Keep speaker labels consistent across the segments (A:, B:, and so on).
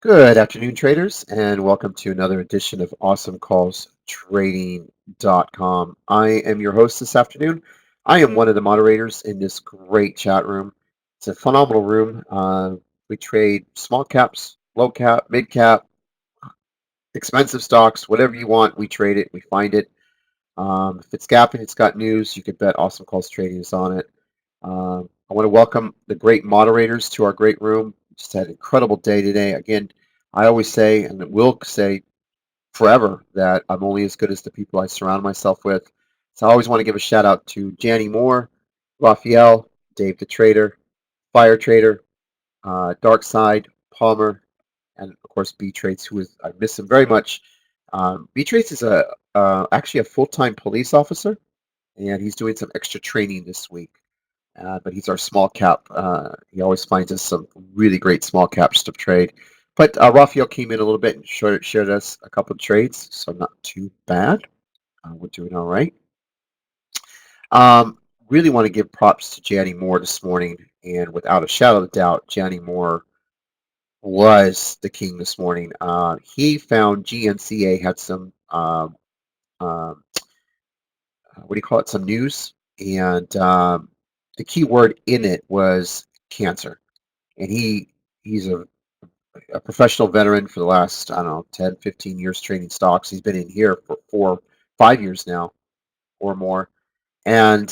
A: Good afternoon, traders, and welcome to another edition of Awesomecallstrading.com. I am your host this afternoon. I am one of the moderators in this great chat room. It's a phenomenal room. We trade small caps, low cap, mid cap, expensive stocks, whatever you want. We trade it, we find it. If it's gapping, it's got news. You could bet Awesome Calls Trading is on it. I want to welcome the great moderators to our great room. Just had an incredible day today. Again, I always say and will say forever that I'm only as good as the people I surround myself with. So I always want to give a shout out to Janny Moore, Raphael, Dave the Trader, Fire Trader, Dark Side, Palmer, and of course B Trace, who is I miss him very much. B Trace is a actually a full-time police officer, and he's doing some extra training this week. But he's our small cap. He always finds us some really great small caps to trade. But Raphael came in a little bit and shared us a couple of trades, so not too bad. We're doing all right. Um, really want to give props to Janny Moore this morning, and without a shadow of a doubt, Janny Moore was the king this morning. He found GNCA had some um, what do you call it? Some news, and the key word in it was cancer. And he's a professional veteran for the last, I don't know, 10, 15 years trading stocks. He's been in here for 5 years now or more. And,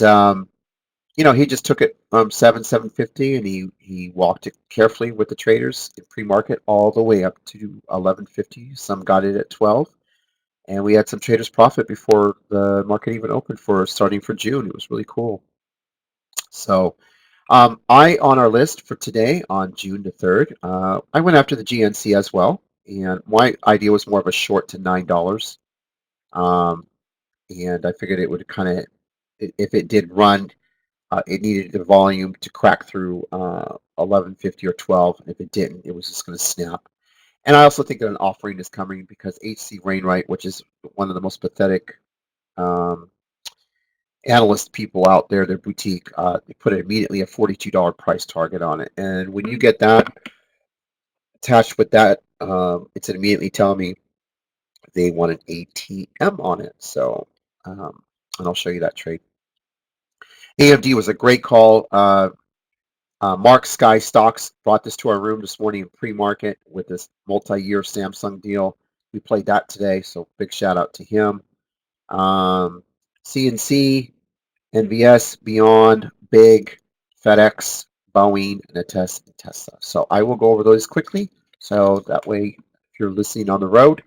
A: he just took it from 750 and he walked it carefully with the traders in pre-market all the way up to 1150. Some got it at 12. And we had some traders profit before the market even opened for starting for June. It was really cool. So I, on our list for today on June the 3rd, I went after the GNC as well. And my idea was more of a short to $9. Um, and I figured it would kind of, if it did run, it needed the volume to crack through 1150 or 12. And if it didn't, it was just going to snap. And I also think that an offering is coming because HC Wainwright, which is one of the most pathetic um, analyst people out there, their boutique, they put immediately a $42 price target on it. And when you get that attached with that, it's immediately telling me they want an ATM on it. So, and I'll show you that trade. AMD was a great call. Mark Sky Stocks brought this to our room this morning in pre-market with this multi-year Samsung deal. We played that today, so big shout out to him. CNC, NVS, Beyond, Big, FedEx, Boeing, and Tesla. So I will go over those quickly. So that way, if you're listening on the road,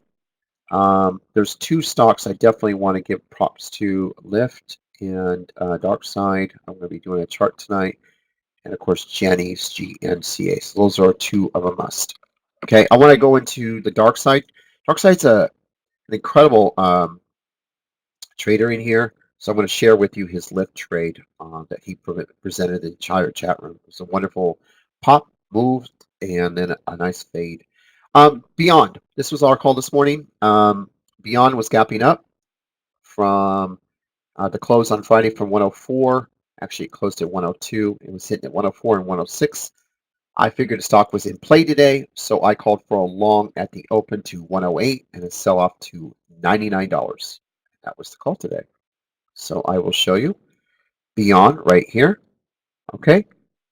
A: there's two stocks I definitely want to give props to: Lyft and Dark Side. I'm going to be doing a chart tonight, and of course Jenny's GNCA. So those are two of a must. Okay, I want to go into the Dark Side. Dark Side's an incredible trader in here. So I'm going to share with you his lift trade that he presented in the entire chat room. It was a wonderful pop, move, and then a nice fade. Beyond, this was our call this morning. Beyond was gapping up from the close on Friday from 104. Actually, it closed at 102. It was hitting at 104 and 106. I figured the stock was in play today, so I called for a long at the open to 108 and a sell off to $99. That was the call today. So I will show you Beyond right here. Okay,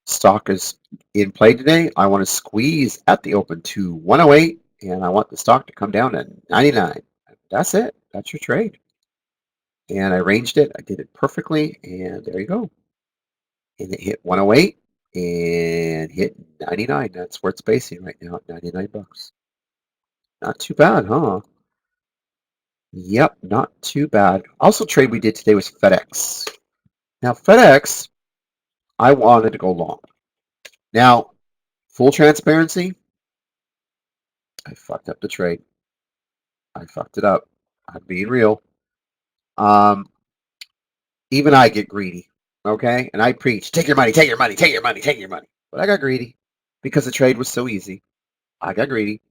A: stock is in play today. I want to squeeze at the open to 108, and I want the stock to come down to 99. That's it. That's your trade. And I ranged it. I did it perfectly, and there you go. And it hit 108 and hit 99. That's where it's basing right now at 99 bucks. Not too bad, huh? Yep, not too bad. Also, trade we did today was FedEx. Now, FedEx, I wanted to go long. Now, full transparency, I fucked up the trade. I fucked it up. I'm being real. Um, Even I get greedy, okay? And I preach, take your money, take your money, take your money, take your money. But I got greedy because the trade was so easy. I got greedy.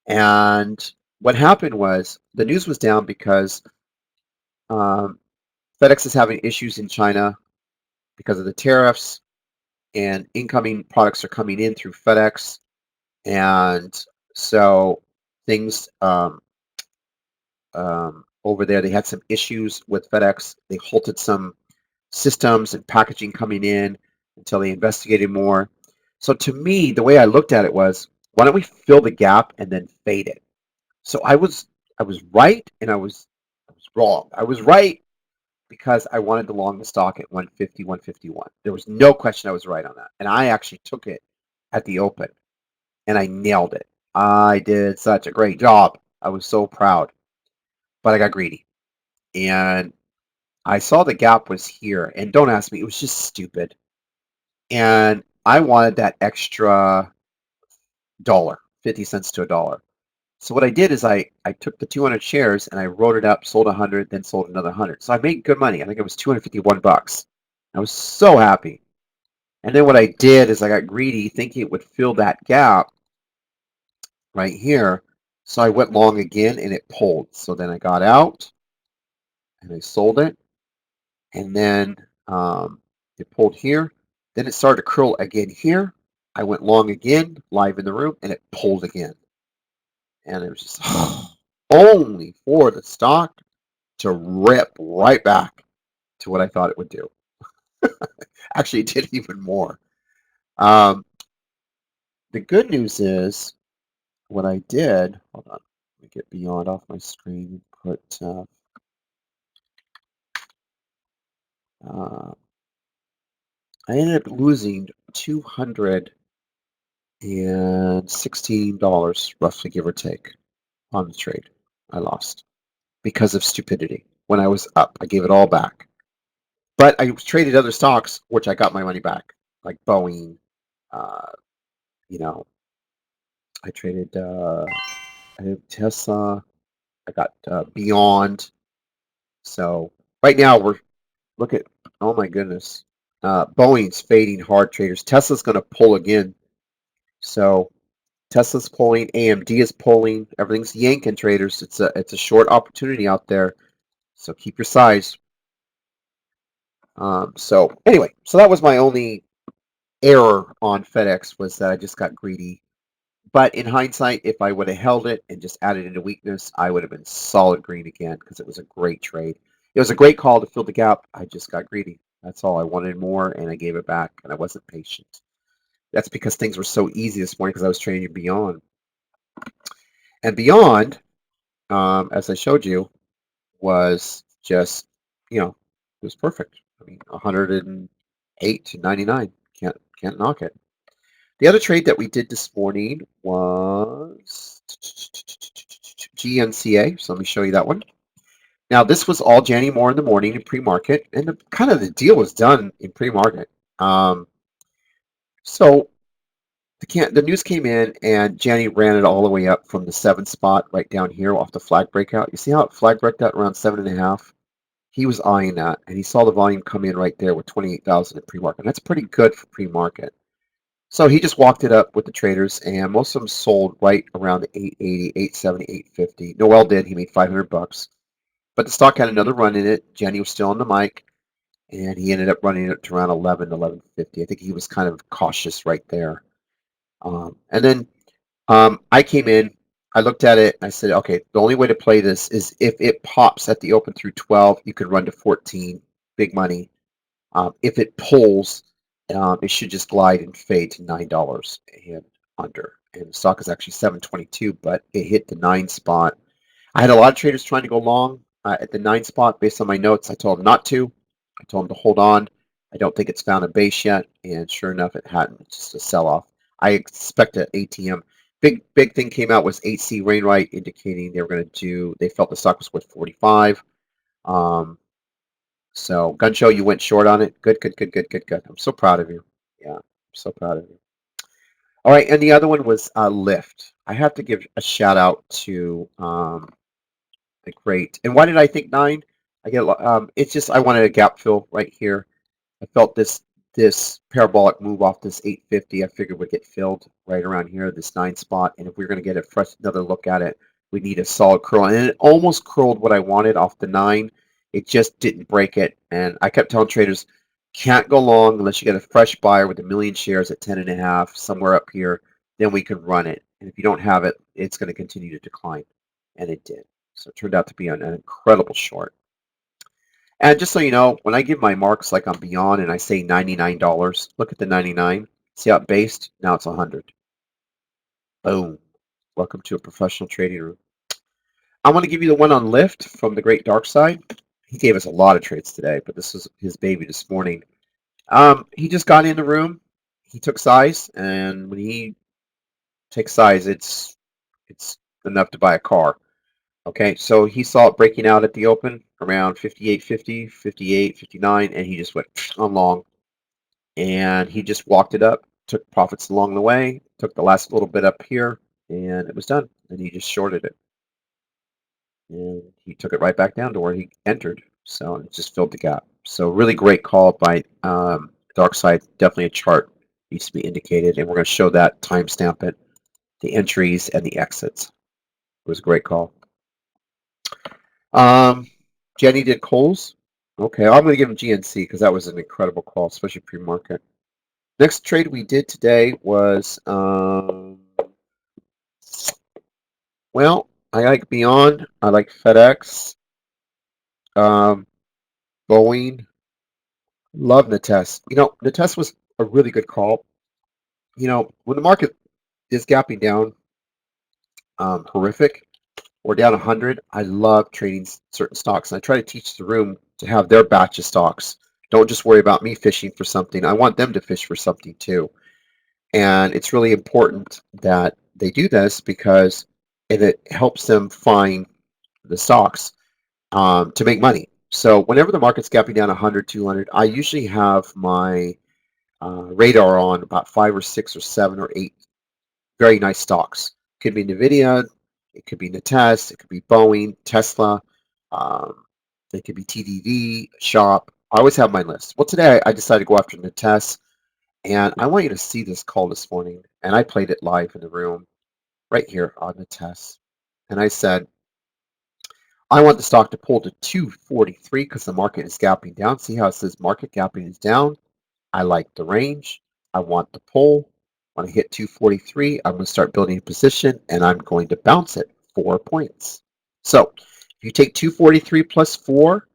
A: And what happened was the news was down because um, FedEx is having issues in China because of the tariffs, and incoming products are coming in through FedEx. And So things over there, they had some issues with FedEx. They halted some systems and packaging coming in until they investigated more. So to me, the way I looked at it was, why don't we fill the gap and then fade it? So I was right and I was wrong. I was right because I wanted to long the stock at 150, 151. There was no question I was right on that. And I actually took it at the open and I nailed it. I did such a great job. I was so proud, but I got greedy. And I saw the gap was here. And don't ask me, it was just stupid. And I wanted that extra dollar, 50 cents to a dollar. So what I did is I took the 200 shares and I wrote it up, sold 100, then sold another 100. So I made good money. I think it was 251 bucks. I was so happy. And then what I did is I got greedy thinking it would fill that gap right here. So I went long again and it pulled. So then I got out and I sold it. And then it pulled here. Then it started to curl again here. I went long again, live in the room, and it pulled again. And it was just only for the stock to rip right back to what I thought it would do. Actually, it did even more. Um, the good news is what I did. Hold on, let me get beyond off my screen and put. I ended up losing $216, roughly, give or take, on the trade. I lost because of stupidity. When I was up, I gave it all back. But I traded other stocks, which I got my money back, like Boeing. Uh, you know, I traded Tesla. I got Beyond. So right now we're look at, oh my goodness, Boeing's fading hard, traders. Tesla's going to pull again. So Tesla's pulling, AMD is pulling, everything's yanking, traders. It's a short opportunity out there. So keep your size. So anyway, so that was my only error on FedEx, was that I just got greedy. But in hindsight, if I would have held it and just added into weakness, I would have been solid green again because it was a great trade. It was a great call to fill the gap. I just got greedy. That's all. I wanted more and I gave it back and I wasn't patient. That's because things were so easy this morning because I was trading Beyond. And Beyond, as I showed you, was just, it was perfect. I mean, 108 to 99. Can't knock it. The other trade that we did this morning was GNCA. So let me show you that one. Now, this was all Janny Moore in the morning in pre-market, and the deal was done in pre-market. So the news came in, and Janny ran it all the way up from the 7 spot right down here off the flag breakout. You see how it flag break out around 7.5? He was eyeing that, and he saw the volume come in right there with 28,000 in pre-market. That's pretty good for pre-market. So he just walked it up with the traders, and most of them sold right around the 880, 870, 850. Noel did. He made 500 bucks. But the stock had another run in it. Jenny was still on the mic, and he ended up running it to around 11, 1150. I think he was kind of cautious right there. And then I came in. I looked at it. And I said, okay, the only way to play this is if it pops at the open through 12, you could run to 14, big money. If it pulls, it should just glide and fade to $9 and under. And the stock is actually 722, but it hit the 9 spot. I had a lot of traders trying to go long at the 9 spot. Based on my notes, I told them not to. I told them to hold on. I don't think it's found a base yet, and sure enough, it hadn't. It's just a sell-off. I expect an ATM. Big thing came out was 8C Rainwright indicating they were going to do. They felt the stock was worth 45. So Gun Show, you went short on it. Good. I'm so proud of you. Yeah, I'm so proud of you. All right, and the other one was Lyft. I have to give a shout out to the great. And why did I think 9? It's just I wanted a gap fill right here. I felt this parabolic move off this 850. I figured would get filled right around here, this 9 spot. And if we're going to get a fresh another look at it, we need a solid curl. And it almost curled what I wanted off the 9. It just didn't break it. And I kept telling traders, can't go long unless you get a fresh buyer with 1 million shares at 10.5 somewhere up here. Then we can run it. And if you don't have it, it's going to continue to decline, and it did. So it turned out to be an incredible short. And just so you know, when I give my marks like on Beyond and I say $99, look at the 99. See how it based? Now it's 100. Boom. Welcome to a professional trading room. I want to give you the one on Lyft from the Great Dark Side. He gave us a lot of trades today, but this was his baby this morning. He just got in the room. He took size, and when he takes size, it's enough to buy a car. Okay, so he saw it breaking out at the open around 58.50, 58.59, and he just went on long, and he just walked it up, took profits along the way, took the last little bit up here, and it was done. And he just shorted it, and he took it right back down to where he entered. So it just filled the gap. So really great call by Dark Side. Definitely a chart needs to be indicated, and we're going to show that, timestamp it, the entries and the exits. It was a great call. Jenny did Coles. Okay, I'm going to give him GNC because that was an incredible call, especially pre-market. Next trade we did today was, well, I like Beyond. I like FedEx. Boeing. Love Natest. You know, Natest was a really good call. You know, when the market is gapping down, horrific, or down 100, I love trading certain stocks. And I try to teach the room to have their batch of stocks. Don't just worry about me fishing for something. I want them to fish for something too. And it's really important that they do this because it helps them find the stocks to make money. So whenever the market's gapping down 100, 200, I usually have my radar on about 5 or 6 or 7 or 8 very nice stocks. It could be NVIDIA, it could be Natest, it could be Boeing, Tesla, um, it could be TDV, Shop. I always have my list. Well, today I decided to go after Natest, and I want you to see this call this morning. And I played it live in the room right here on Natest. And I said, I want the stock to pull to 243 because the market is gapping down. See how it says market gapping is down? I like the range. I want the pull. When I hit 243, I'm going to start building a position, and I'm going to bounce it 4 points. So if you take 243 plus 4,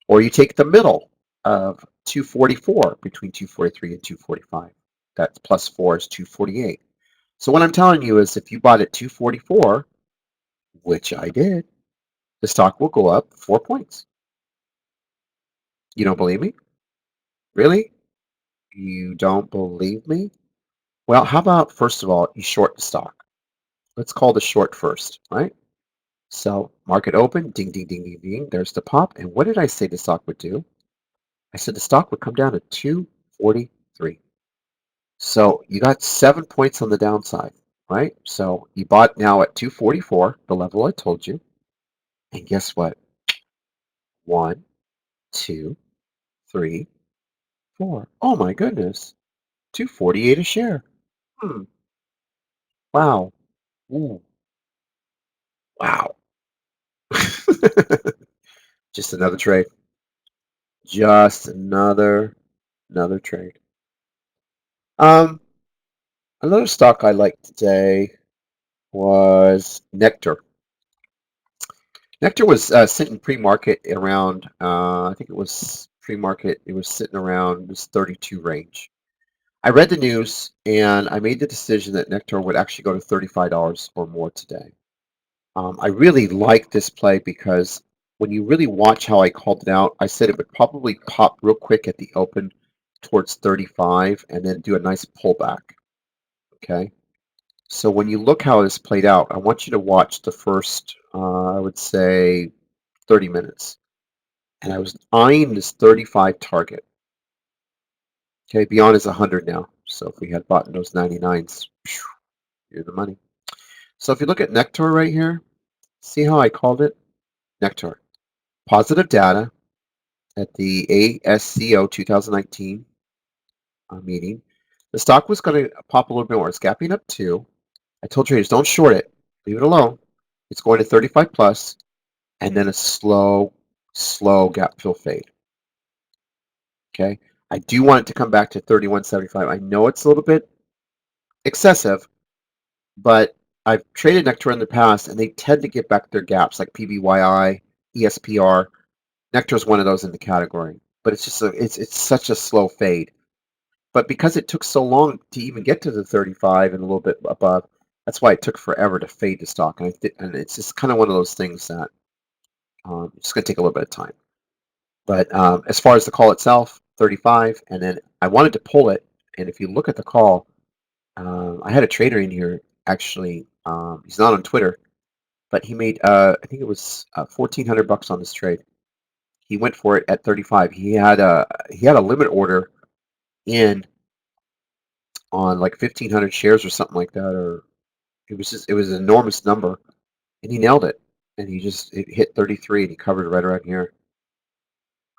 A: or you take the middle of 244 between 243 and 245, that's plus 4 is 248. So what I'm telling you is if you bought at 244, which I did, the stock will go up 4 points. You don't believe me? Really? You don't believe me? Well, how about, first of all, you short the stock. Let's call the short first, right? So market open, ding, ding, ding, ding, ding. There's the pop. And what did I say the stock would do? I said the stock would come down to 243. So you got 7 points on the downside, right? So you bought now at 244, the level I told you. And guess what? 1, 2, 3, 4. Oh my goodness. 248 a share. Wow. Ooh. Wow. Just another trade. Just another trade. Another stock I liked today was Nectar. Nectar was sitting pre-market around, I think it was pre-market, it was sitting around this 32 range. I read the news and I made the decision that Nectar would actually go to $35 or more today. I really like this play because when you really watch how I called it out, I said it would probably pop real quick at the open towards 35 and then do a nice pullback. Okay. So when you look how this played out, I want you to watch the first, I would say, 30 minutes. And I was eyeing this 35 target. Okay, Beyond is 100 now. So if we had bought in those 99s, you're the money. So if you look at Nectar right here, see how I called it? Nectar. Positive data at the ASCO 2019 meeting. The stock was going to pop a little bit more. It's gapping up 2. I told traders, don't short it. Leave it alone. It's going to 35 plus, and then a slow gap fill fade. Okay. I do want it to come back to 31.75. I know it's a little bit excessive, but I've traded Nectar in the past, and they tend to get back their gaps, like PBYI, ESPR. Nectar is one of those in the category, but it's just it's such a slow fade. But because it took so long to even get to the 35 and a little bit above, that's why it took forever to fade the stock. And it's just kind of one of those things that it's going to take a little bit of time. But as far as the call itself, 35, and then I wanted to pull it. And if you look at the call, I had a trader in here actually. He's not on Twitter, but he made I think it was $1,400 on this trade. He went for it at 35. He had a limit order in on like 1,500 shares or something like that, or it was an enormous number, and he nailed it. And it hit 33, and he covered right around here.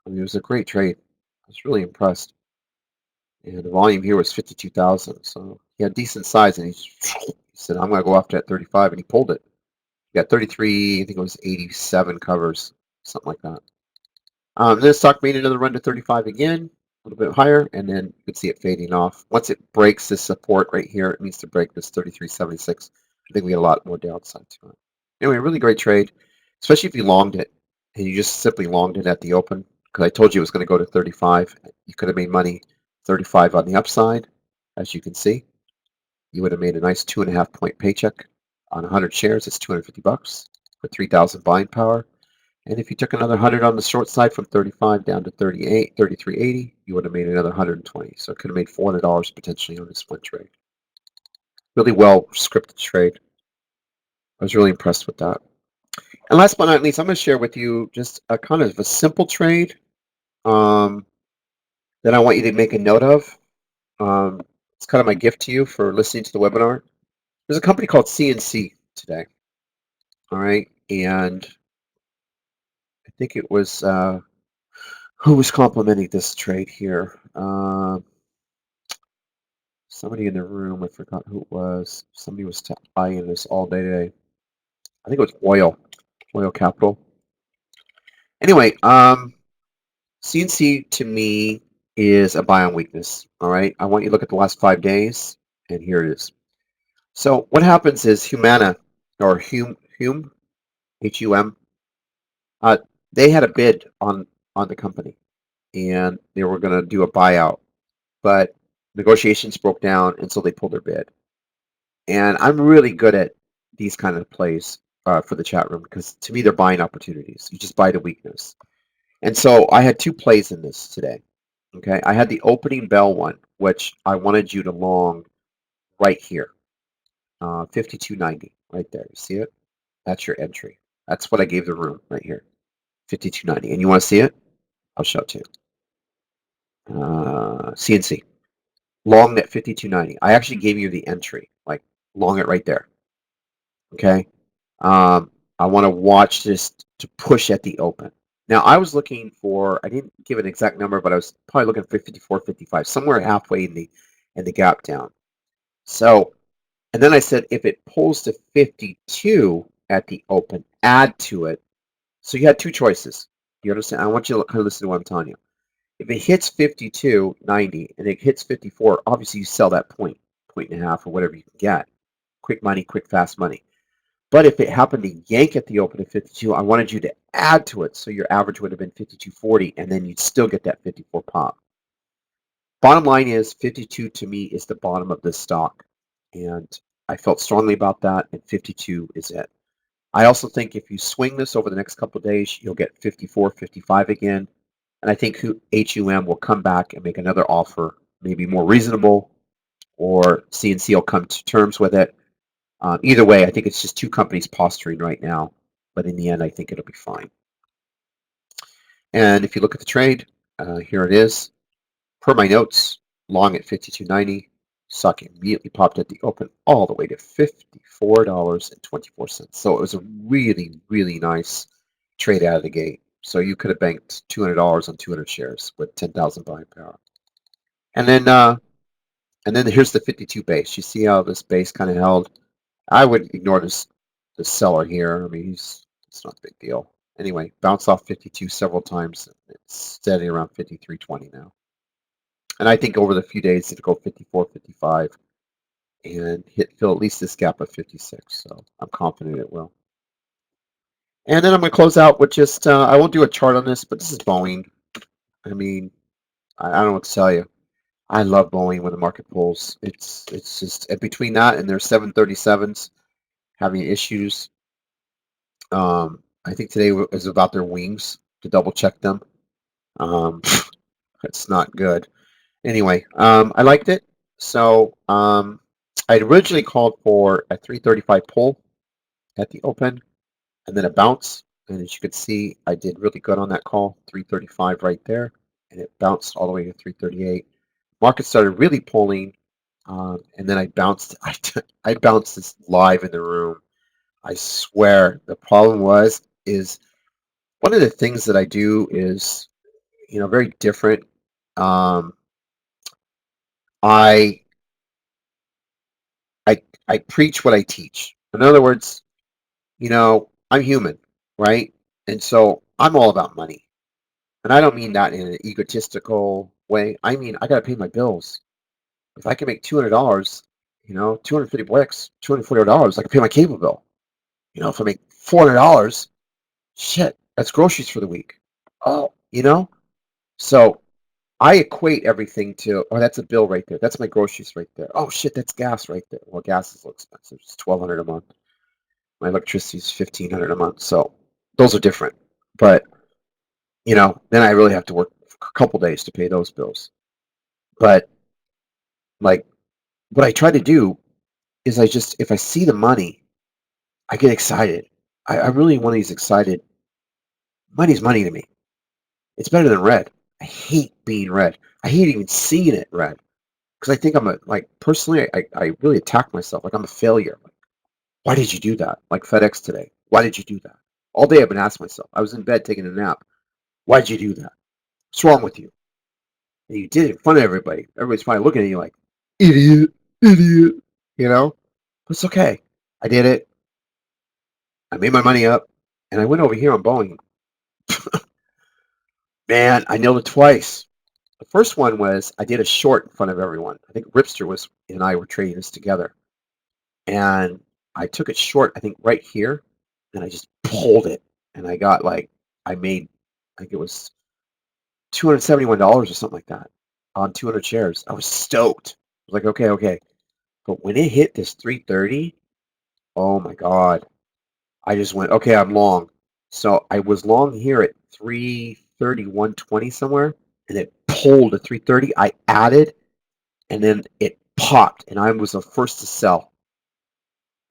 A: I mean, it was a great trade. I was really impressed. And the volume here was 52,000, so he had decent size, and he said, "I'm going to go after at 35," and he pulled it. He got 33, I think it was 87 covers, something like that. Then the stock made another run to 35 again, a little bit higher, and then you could see it fading off. Once it breaks this support right here, it needs to break this 33.76. I think we get a lot more downside to it. Anyway, really great trade, especially if you longed it and you just simply longed it at the open, because I told you it was going to go to 35. You could have made money 35 on the upside, as you can see. You would have made a nice 2.5 point paycheck on 100 shares. It's $250 for 3,000 buying power. And if you took another 100 on the short side from 35 down to 33.80, you would have made another 120. So it could have made $400 potentially on this one trade. Really well scripted trade. I was really impressed with that. And last but not least, I'm going to share with you just a kind of a simple trade that I want you to make a note of. It's kind of my gift to you for listening to the webinar. There's a company called CNC today. All right. And I think it was, who was complimenting this trade here? Somebody in the room, I forgot who it was. Somebody was eyeing this all day today. I think it was Oil Capital. Anyway, CNC to me is a buy on weakness. All right. I want you to look at the last 5 days, and here it is. So what happens is Humana, or Hume, H-U-M, they had a bid on the company, and they were going to do a buyout, but negotiations broke down, and so they pulled their bid. And I'm really good at these kind of plays for the chat room, because to me they're buying opportunities. You just buy the weakness. And so I had 2 plays in this today. Okay, I had the opening bell one, which I wanted you to long right here, 52.90 right there. You see it? That's your entry. That's what I gave the room right here, 52.90. And you want to see it? I'll show it to you. CNC. Long at 52.90. I actually gave you the entry, like long it right there. Okay. I want to watch this to push at the open. Now I was looking for, I didn't give an exact number, but I was probably looking for 54, 55, somewhere halfway in the gap down. So, and then I said, if it pulls to 52 at the open, add to it. So you had 2 choices. You understand? I want you to kind of listen to what I'm telling you. If it hits 52.90 and it hits 54, obviously you sell that point and a half, or whatever you can get. Quick money, quick, fast money. But if it happened to yank at the open at 52, I wanted you to add to it, so your average would have been 52.40, and then you'd still get that 54 pop. Bottom line is 52 to me is the bottom of this stock, and I felt strongly about that, and 52 is it. I also think if you swing this over the next couple of days, you'll get 54, 55 again, and I think HUM will come back and make another offer, maybe more reasonable, or CNC will come to terms with it. Either way, I think it's just 2 companies posturing right now, but in the end, I think it'll be fine. And if you look at the trade, here it is. Per my notes, long at 52.90, stock immediately popped at the open all the way to $54.24. So it was a really, really nice trade out of the gate. So you could have banked $200 on 200 shares with 10,000 buying power. And then here's the 52 base. You see how this base kind of held? I would ignore the seller here. I mean, it's not a big deal. Anyway, bounce off 52 several times. It's steady around 53.20 now. And I think over the few days it'll go 54, 55. and fill at least this gap of 56. So I'm confident it will. And then I'm going to close out with just, I won't do a chart on this, but this is Boeing. I mean, I don't know what to tell you. I love Boeing when the market pulls. It's just between that and their 737s having issues. I think today is about their wings to double check them. Um, it's not good. Anyway, I liked it. So I originally called for a 335 pull at the open and then a bounce. And as you can see, I did really good on that call, 335 right there. And it bounced all the way to 338. Market started really pulling. And then I bounced. I bounced this live in the room. I swear. The problem is one of the things that I do is, very different. Um, I I I preach what I teach. In other words, I'm human, right? And so I'm all about money. And I don't mean that in an egotistical way. I mean I gotta pay my bills. If I can make $200, 250 bucks, $240, I can pay my cable bill. If I make $400, shit, that's groceries for the week. Oh, So I equate everything to, oh, that's a bill right there. That's my groceries right there. Oh shit, that's gas right there. Well, gas is a little expensive. It's $1,200 a month. My electricity is $1,500 a month. So those are different. But then I really have to work a couple days to pay those bills. But like what I try to do is if I see the money, I get excited. I'm really one of these excited. Money's money to me. It's better than red. I hate being red. I hate even seeing it red because I think personally, I really attack myself. Like I'm a failure. Like, why did you do that? Like FedEx today. Why did you do that? All day I've been asking myself. I was in bed taking a nap. Why did you do that? What's wrong with you? And you did it in front of everybody. Everybody's probably looking at you like, idiot, idiot, you know? But it's okay. I did it. I made my money up. And I went over here on Boeing. Man, I nailed it twice. The first one was I did a short in front of everyone. I think Ripster and I were trading this together. And I took it short, I think right here, and I just pulled it. And I made, I think it was $271 or something like that on 200 shares. I was stoked. I was like, okay, okay. But when it hit this 330, oh my God. I just went, okay, I'm long. So I was long here at 331.20 somewhere, and it pulled to 330. I added, and then it popped, and I was the first to sell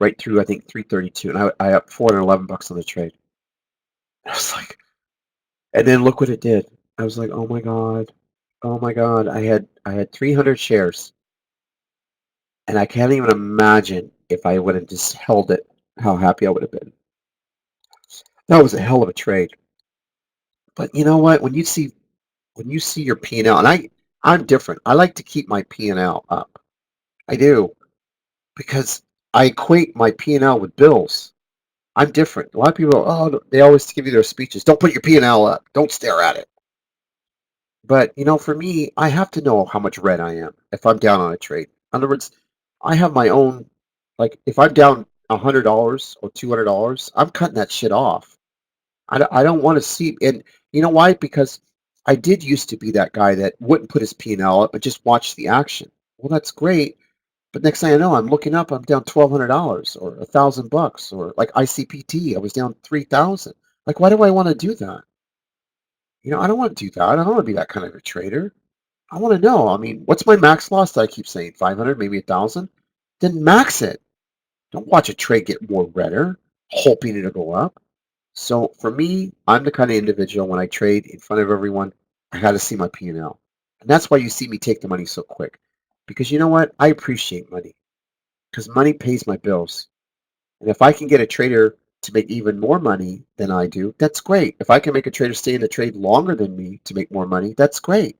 A: right through, I think, 332. And I up $411 on the trade. I was like, and then look what it did. I was like, oh my God. Oh my God. I had 300 shares, and I can't even imagine if I would have just held it, how happy I would have been. That was a hell of a trade. But you know what? When you see your P&L, and I'm different. I like to keep my P&L up. I do because I equate my P&L with bills. I'm different. A lot of people, oh, they always give you their speeches. Don't put your P&L up. Don't stare at it. But for me, I have to know how much red I am if I'm down on a trade. In other words, I have my own. Like if I'm down $100 or $200, I'm cutting that shit off. I don't want to see, and you know why? Because I did used to be that guy that wouldn't put his P&L up, but just watch the action. Well, that's great, but next thing I know, I'm looking up, I'm down $1,200 or $1,000, or like ICPT, I was down 3,000. Like, why do I want to do that? I don't want to do that. I don't want to be that kind of a trader. I want to know. I mean, what's my max loss that I keep saying? 500, maybe 1,000? Then max it. Don't watch a trade get more redder, hoping it'll go up. So for me, I'm the kind of individual when I trade in front of everyone, I got to see my P&L. And that's why you see me take the money so quick. Because you know what? I appreciate money because money pays my bills. And if I can get a trader to make even more money than I do, that's great. If I can make a trader stay in the trade longer than me to make more money, that's great.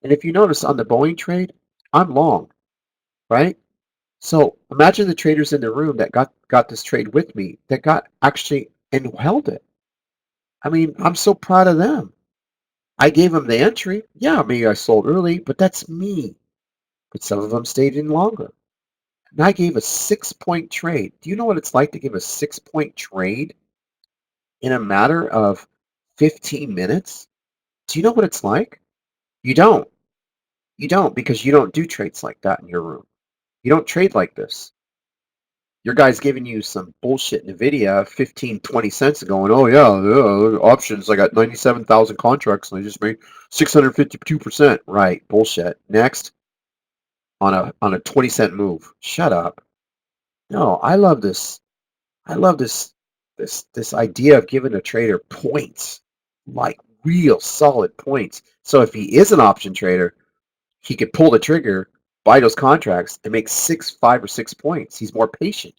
A: And if you notice on the Boeing trade, I'm long, right? So imagine the traders in the room that got this trade with me that got actually and held it. I mean, I'm so proud of them. I gave them the entry. Yeah, maybe I sold early, but that's me. But some of them stayed in longer. And I gave a 6-point trade. Do you know what it's like to give a 6-point trade in a matter of 15 minutes? Do you know what it's like? You don't. You don't, because you don't do trades like that in your room. You don't trade like this. Your guy's giving you some bullshit NVIDIA 15, 20 cents and going, oh yeah, options. I got 97,000 contracts and I just made 652%. Right, bullshit. Next, on a 20-cent move. Shut up. No, I love this. I love this idea of giving a trader points, like real solid points. So if he is an option trader, he could pull the trigger, buy those contracts, and make 5 or 6 points. He's more patient.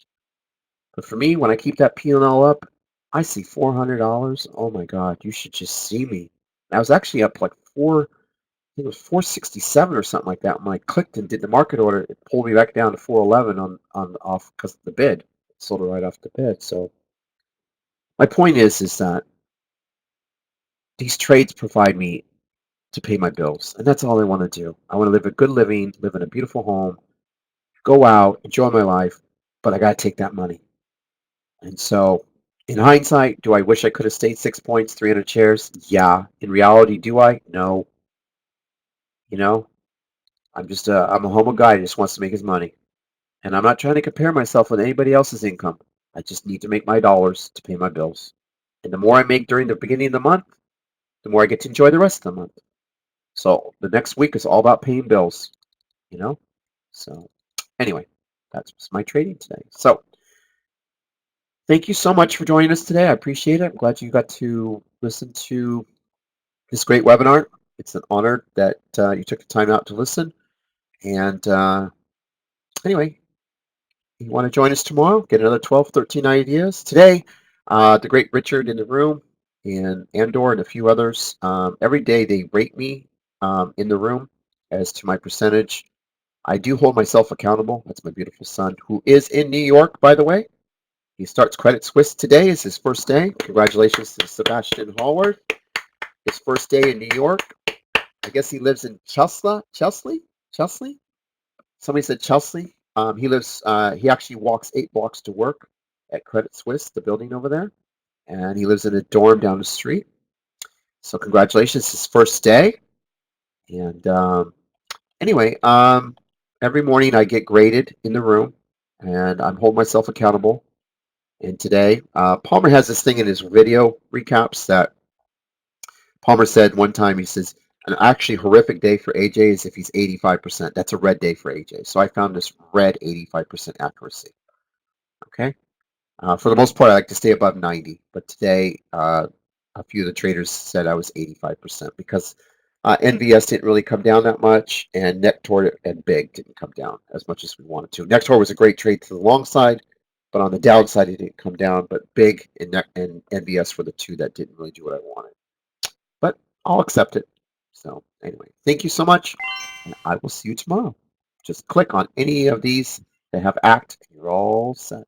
A: But for me, when I keep that P&L up, I see $400. Oh my God, you should just see me. I was actually up like I think it was 467 or something like that. When I clicked and did the market order, it pulled me back down to 411 on off because of the bid. It sold it right off the bid. So my point is that these trades provide me to pay my bills, and that's all I want to do. I want to live a good living, live in a beautiful home, go out, enjoy my life, but I got to take that money. And so, in hindsight, do I wish I could have stayed 6 points, 300 shares? Yeah. In reality, do I? No. You know, I'm a homo guy who just wants to make his money. And I'm not trying to compare myself with anybody else's income. I just need to make my dollars to pay my bills. And the more I make during the beginning of the month, the more I get to enjoy the rest of the month. So the next week is all about paying bills, you know? So anyway, that's my trading today. So thank you so much for joining us today. I appreciate it. I'm glad you got to listen to this great webinar. It's an honor that you took the time out to listen. And anyway, you want to join us tomorrow, get another 12, 13 ideas. Today, the great Richard in the room and Andor and a few others, every day they rate me in the room as to my percentage. I do hold myself accountable. That's my beautiful son, who is in New York, by the way. He starts Credit Suisse today. Is his first day. Congratulations to Sebastian Hallward. His first day in New York. I guess he lives in Chelsea? Somebody said Chelsea. He lives. He actually walks 8 blocks to work at Credit Suisse, the building over there, and he lives in a dorm down the street. So congratulations, his first day. And anyway, every morning I get graded in the room, and I'm holding myself accountable. And today, Palmer has this thing in his video recaps that Palmer said one time. He says, an actually horrific day for AJ is if he's 85%. That's a red day for AJ. So I found this red 85% accuracy. Okay. For the most part, I like to stay above 90. But today, a few of the traders said I was 85% because NVS didn't really come down that much, and Nectar and Big didn't come down as much as we wanted to. Nectar was a great trade to the long side, but on the downside, it didn't come down. But Big and NVS were the two that didn't really do what I wanted. But I'll accept it. So anyway, thank you so much, and I will see you tomorrow. Just click on any of these that have ACT, and you're all set.